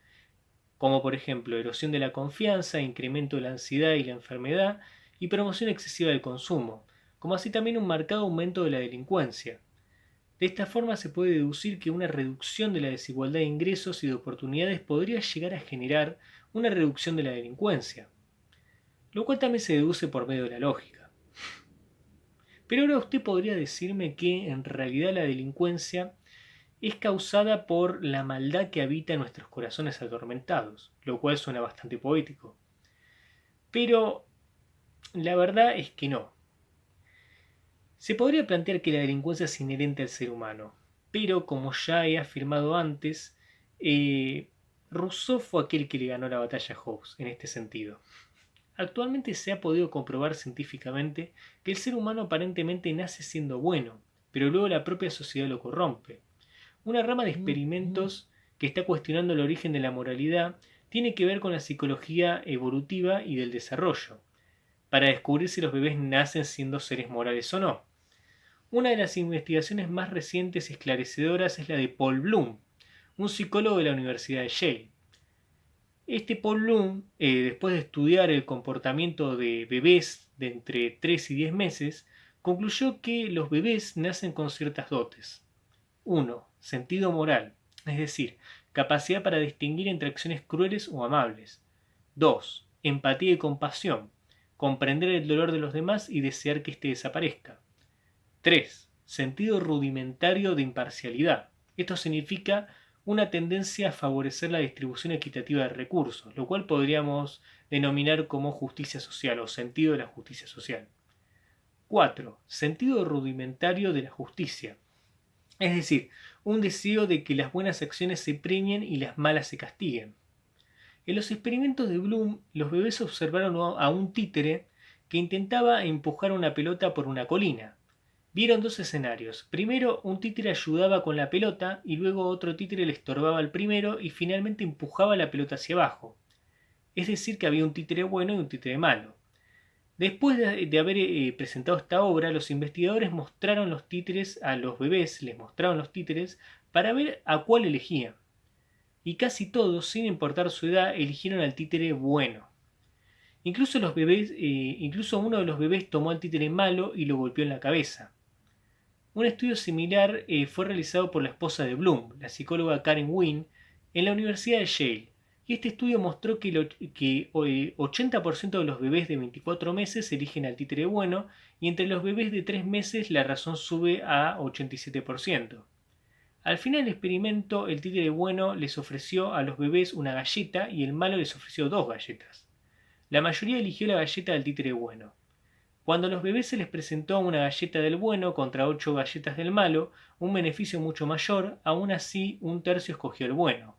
como por ejemplo erosión de la confianza, incremento de la ansiedad y la enfermedad, y promoción excesiva del consumo, como así también un marcado aumento de la delincuencia. De esta forma se puede deducir que una reducción de la desigualdad de ingresos y de oportunidades podría llegar a generar una reducción de la delincuencia, lo cual también se deduce por medio de la lógica. Pero ahora usted podría decirme que en realidad la delincuencia es causada por la maldad que habita en nuestros corazones atormentados, lo cual suena bastante poético. Pero la verdad es que no. Se podría plantear que la delincuencia es inherente al ser humano, pero como ya he afirmado antes, Rousseau fue aquel que le ganó la batalla a Hobbes en este sentido. Actualmente se ha podido comprobar científicamente que el ser humano aparentemente nace siendo bueno, pero luego la propia sociedad lo corrompe. Una rama de experimentos que está cuestionando el origen de la moralidad tiene que ver con la psicología evolutiva y del desarrollo, para descubrir si los bebés nacen siendo seres morales o no. Una de las investigaciones más recientes y esclarecedoras es la de Paul Bloom, un psicólogo de la Universidad de Yale. Este Paul Bloom, después de estudiar el comportamiento de bebés de entre 3 y 10 meses, concluyó que los bebés nacen con ciertas dotes. 1. Sentido moral, es decir, capacidad para distinguir entre acciones crueles o amables. 2. Empatía y compasión, comprender el dolor de los demás y desear que éste desaparezca. 3. Sentido rudimentario de imparcialidad. Esto significa una tendencia a favorecer la distribución equitativa de recursos, lo cual podríamos denominar como justicia social o sentido de la justicia social. 4. Sentido rudimentario de la justicia. Es decir, un deseo de que las buenas acciones se premien y las malas se castiguen. En los experimentos de Bloom, los bebés observaron a un títere que intentaba empujar una pelota por una colina. Vieron dos escenarios. Primero, un títere ayudaba con la pelota y luego otro títere le estorbaba al primero y finalmente empujaba la pelota hacia abajo. Es decir, que había un títere bueno y un títere malo. Después de haber presentado esta obra, los investigadores mostraron los títeres a los bebés, les mostraron los títeres para ver a cuál elegían. Y casi todos, sin importar su edad, eligieron al títere bueno. Incluso uno de los bebés tomó al títere malo y lo golpeó en la cabeza. Un estudio similar fue realizado por la esposa de Bloom, la psicóloga Karen Wynne, en la Universidad de Yale. Y este estudio mostró que 80% de los bebés de 24 meses eligen al títere bueno y entre los bebés de 3 meses la razón sube a 87%. Al final del experimento, el títere bueno les ofreció a los bebés una galleta y el malo les ofreció 2 galletas. La mayoría eligió la galleta del títere bueno. Cuando a los bebés se les presentó una galleta del bueno contra 8 galletas del malo, un beneficio mucho mayor, aún así un tercio escogió el bueno.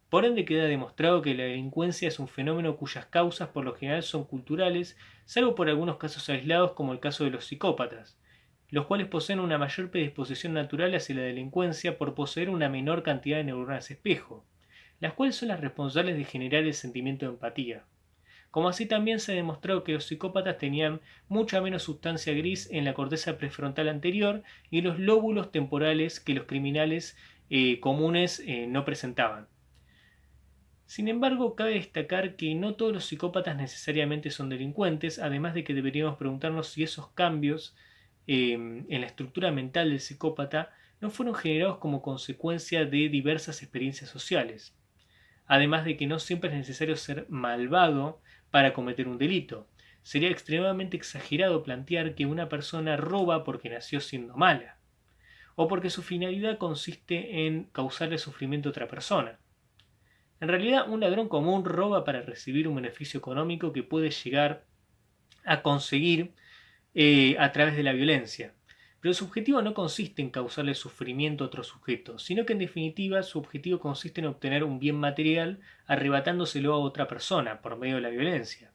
Por ende queda demostrado que la delincuencia es un fenómeno cuyas causas por lo general son culturales, salvo por algunos casos aislados como el caso de los psicópatas, los cuales poseen una mayor predisposición natural hacia la delincuencia por poseer una menor cantidad de neuronas espejo, las cuales son las responsables de generar el sentimiento de empatía. Como así también se ha demostrado que los psicópatas tenían mucha menos sustancia gris en la corteza prefrontal anterior y los lóbulos temporales que los criminales comunes no presentaban. Sin embargo, cabe destacar que no todos los psicópatas necesariamente son delincuentes, además de que deberíamos preguntarnos si esos cambios en la estructura mental del psicópata no fueron generados como consecuencia de diversas experiencias sociales. Además de que no siempre es necesario ser malvado para cometer un delito. Sería extremadamente exagerado plantear que una persona roba porque nació siendo mala, o porque su finalidad consiste en causarle sufrimiento a otra persona. En realidad, un ladrón común roba para recibir un beneficio económico que puede llegar a conseguir a través de la violencia. Pero su objetivo no consiste en causarle sufrimiento a otro sujeto, sino que en definitiva su objetivo consiste en obtener un bien material arrebatándoselo a otra persona por medio de la violencia.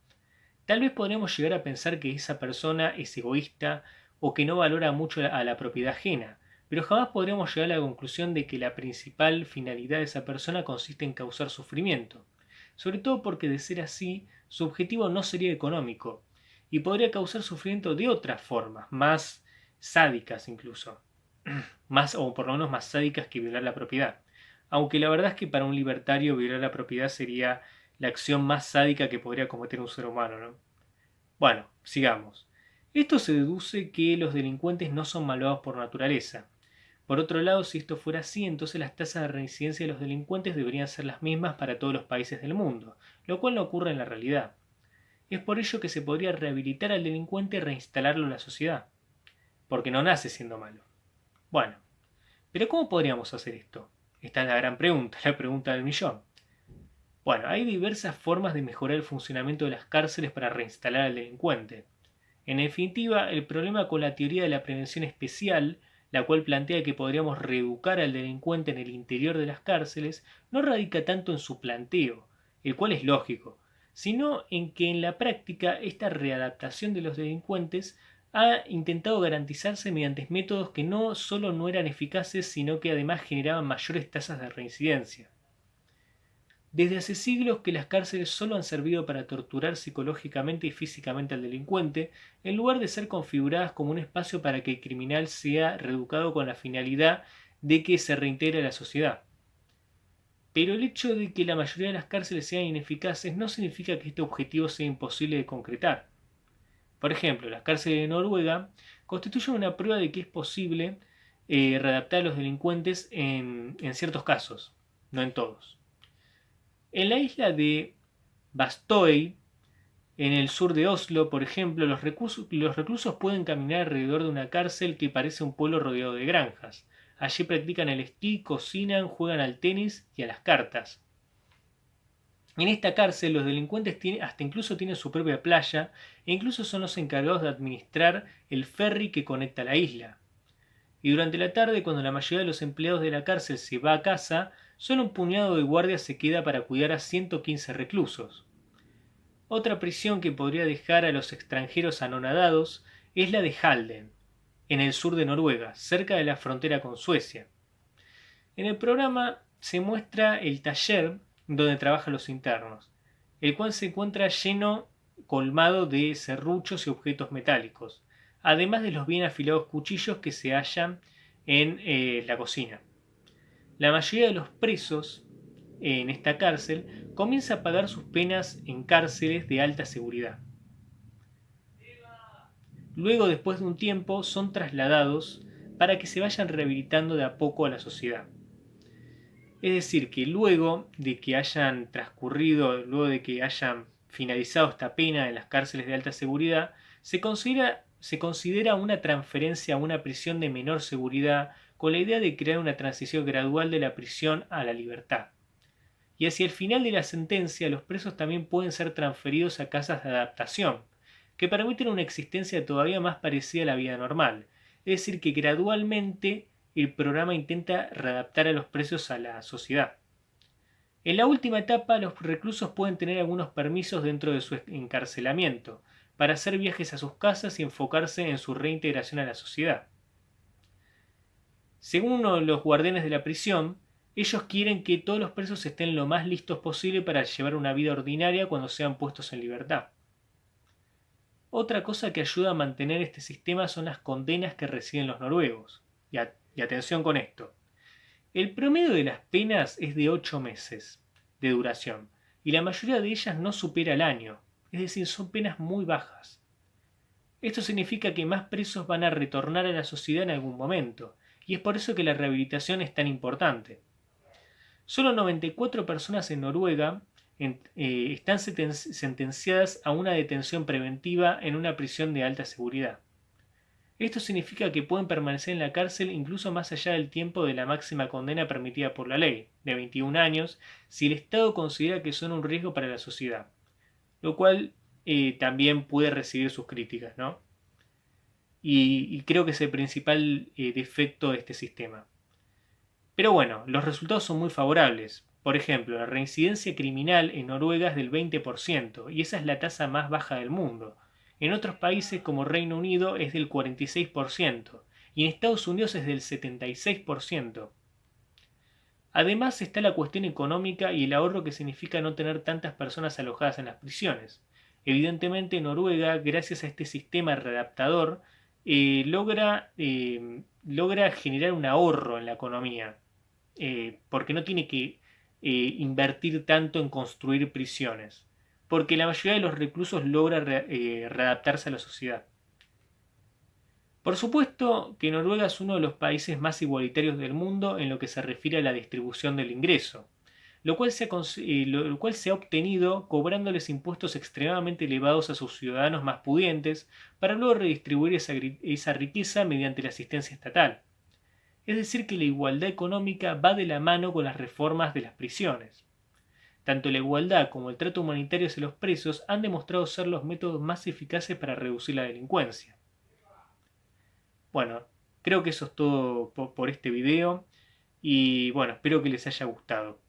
Tal vez podremos llegar a pensar que esa persona es egoísta o que no valora mucho a la propiedad ajena, pero jamás podremos llegar a la conclusión de que la principal finalidad de esa persona consiste en causar sufrimiento, sobre todo porque de ser así, su objetivo no sería económico, y podría causar sufrimiento de otras formas, más sádicas incluso, más o por lo menos más sádicas que violar la propiedad. Aunque la verdad es que para un libertario violar la propiedad sería la acción más sádica que podría cometer un ser humano, ¿no? Bueno, sigamos. Esto se deduce que los delincuentes no son malvados por naturaleza. Por otro lado, si esto fuera así, entonces las tasas de reincidencia de los delincuentes deberían ser las mismas para todos los países del mundo, lo cual no ocurre en la realidad. Es por ello que se podría rehabilitar al delincuente y reinstalarlo en la sociedad, porque no nace siendo malo. Bueno, pero ¿cómo podríamos hacer esto? Esta es la gran pregunta, la pregunta del millón. Bueno, hay diversas formas de mejorar el funcionamiento de las cárceles para reinstalar al delincuente. En definitiva, el problema con la teoría de la prevención especial, la cual plantea que podríamos reeducar al delincuente en el interior de las cárceles, no radica tanto en su planteo, el cual es lógico, sino en que en la práctica esta readaptación de los delincuentes ha intentado garantizarse mediante métodos que no solo no eran eficaces, sino que además generaban mayores tasas de reincidencia. Desde hace siglos que las cárceles solo han servido para torturar psicológicamente y físicamente al delincuente, en lugar de ser configuradas como un espacio para que el criminal sea reeducado con la finalidad de que se reintegre a la sociedad. Pero el hecho de que la mayoría de las cárceles sean ineficaces no significa que este objetivo sea imposible de concretar. Por ejemplo, las cárceles de Noruega constituyen una prueba de que es posible readaptar a los delincuentes en ciertos casos. no en todos. En la isla de Bastøy, en el sur de Oslo, por ejemplo, los reclusos pueden caminar alrededor de una cárcel que parece un pueblo rodeado de granjas. Allí practican el esquí, cocinan, juegan al tenis y a las cartas. En esta cárcel los delincuentes hasta incluso tienen su propia playa e incluso son los encargados de administrar el ferry que conecta la isla. Y durante la tarde, cuando la mayoría de los empleados de la cárcel se va a casa, solo un puñado de guardias se queda para cuidar a 115 reclusos. Otra prisión que podría dejar a los extranjeros anonadados es la de Halden, en el sur de Noruega, cerca de la frontera con Suecia. En el programa se muestra el taller donde trabajan los internos, el cual se encuentra colmado de serruchos y objetos metálicos, además de los bien afilados cuchillos que se hallan en la cocina. La mayoría de los presos en esta cárcel comienza a pagar sus penas en cárceles de alta seguridad. Luego, después de un tiempo, son trasladados para que se vayan rehabilitando de a poco a la sociedad. Es decir, que luego de que hayan finalizado esta pena en las cárceles de alta seguridad, se considera una transferencia a una prisión de menor seguridad con la idea de crear una transición gradual de la prisión a la libertad. Y hacia el final de la sentencia, los presos también pueden ser transferidos a casas de adaptación, que permiten una existencia todavía más parecida a la vida normal. Es decir, que gradualmente el programa intenta readaptar a los presos a la sociedad. En la última etapa, los reclusos pueden tener algunos permisos dentro de su encarcelamiento, para hacer viajes a sus casas y enfocarse en su reintegración a la sociedad. Según uno de los guardianes de la prisión, ellos quieren que todos los presos estén lo más listos posible para llevar una vida ordinaria cuando sean puestos en libertad. Otra cosa que ayuda a mantener este sistema son las condenas que reciben los noruegos. Y atención con esto. El promedio de las penas es de 8 meses de duración, y la mayoría de ellas no supera el año, es decir, son penas muy bajas. Esto significa que más presos van a retornar a la sociedad en algún momento, y es por eso que la rehabilitación es tan importante. Solo 94 personas en Noruega están sentenciadas a una detención preventiva en una prisión de alta seguridad. Esto significa que pueden permanecer en la cárcel incluso más allá del tiempo de la máxima condena permitida por la ley, de 21 años, si el Estado considera que son un riesgo para la sociedad, lo cual también puede recibir sus críticas, ¿no? Y creo que es el principal defecto de este sistema. Pero bueno, los resultados son muy favorables. Por ejemplo, la reincidencia criminal en Noruega es del 20%, y esa es la tasa más baja del mundo. En otros países como Reino Unido es del 46%, y en Estados Unidos es del 76%. Además está la cuestión económica y el ahorro que significa no tener tantas personas alojadas en las prisiones. Evidentemente Noruega, gracias a este sistema readaptador, logra generar un ahorro en la economía, porque no tiene que invertir tanto en construir prisiones, porque la mayoría de los reclusos logra readaptarse a la sociedad. Por supuesto que Noruega es uno de los países más igualitarios del mundo en lo que se refiere a la distribución del ingreso, lo cual se ha obtenido cobrándoles impuestos extremadamente elevados a sus ciudadanos más pudientes para luego redistribuir esa riqueza mediante la asistencia estatal. Es decir, que la igualdad económica va de la mano con las reformas de las prisiones. Tanto la igualdad como el trato humanitario hacia los presos han demostrado ser los métodos más eficaces para reducir la delincuencia. Bueno, creo que eso es todo por este video y bueno, espero que les haya gustado.